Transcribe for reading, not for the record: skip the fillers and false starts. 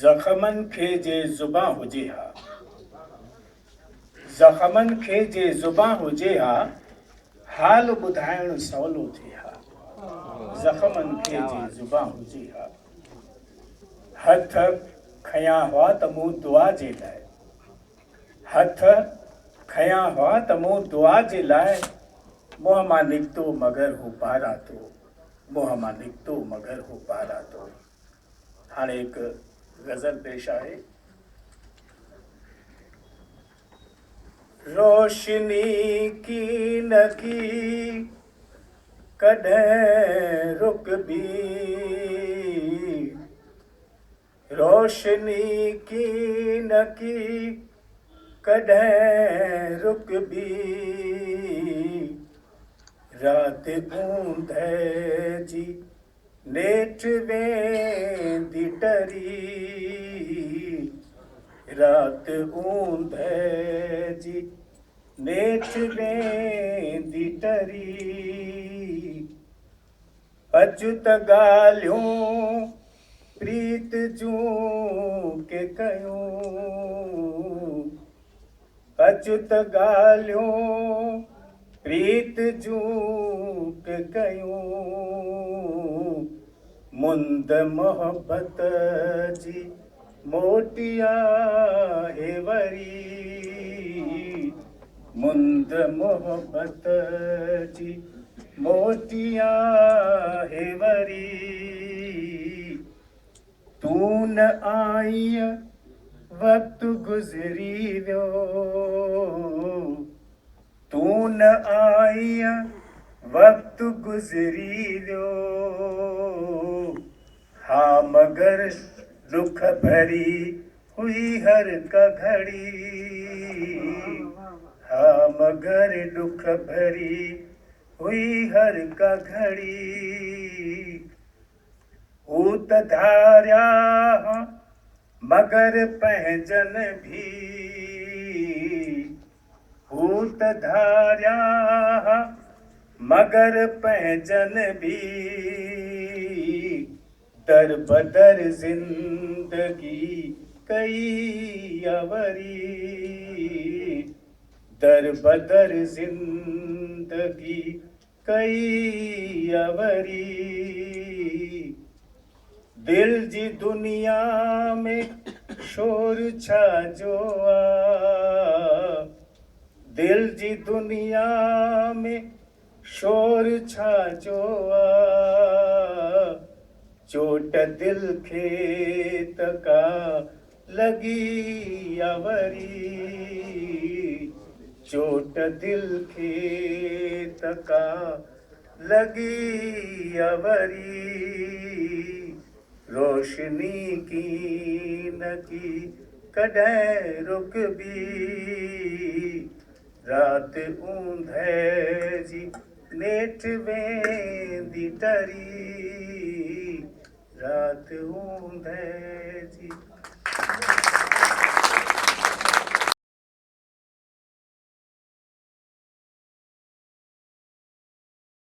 ज़ख़मनि खे जे ज़ुबां हुजे हा, ज़ख़मनि खे जे ज़ुबां हुजे हा, हाल ॿुधाइणु सवलो थे हा। ज़ख़मनि खे जे ज़ुबां हुजे हा, हथ खयां हुआ त मूं दुआ जे लाइ, हथ खयां हुआ त मूं दुआ जे लाइ, मुंहं मां निकितो मगर हू पारां तो, मुंहं मां निकितो मगर हू पारां तो। हाणे हिकु गज़ल पेश आहे। रोशनी की न की कॾहिं रुकबी, रोशनी की न की कॾहिं रुकबी, रात ऊंदहि जी नेठ वेंदी टरी, रात ऊंदहि जी नेठ वेंदी टरी। अॼु त ॻाल्हियूं प्रीत जूं के कयूं, अॼु त ॻाल्हियूं प्रीत जूं के कयूं, मुंद मोहब्बत जी मोटी आहे वरी, मुंद मोहब्बत जी मोटी आहे वरी। तूं न आईं वक़्तु गुज़री वियो, तूं न आईं वक़्तु गुज़री वियो, हा मगर दुख भरी हुई हर का घड़ी, हा मगर दुख भरी हुई हर का घड़ी। हू त धारिया मगर पंहिंजन भी, हू त धारिया मगर पंहिंजन भी, दर बदर जिंदगी कई अवरी, दर बदर जिंदगी कई अवरी। दिल जी दुनिया में शोर छा जो आ, दिल जी दुनिया में शोर छा जो आ, चोट दिल खे त का लगी अवरी, चोट दिल खे त का लगी अवरी। रोशनी की न की कॾहिं रुकबी, रात ऊंदहि जी नेठ वेंदी टरी, रात ऊंदहि जी।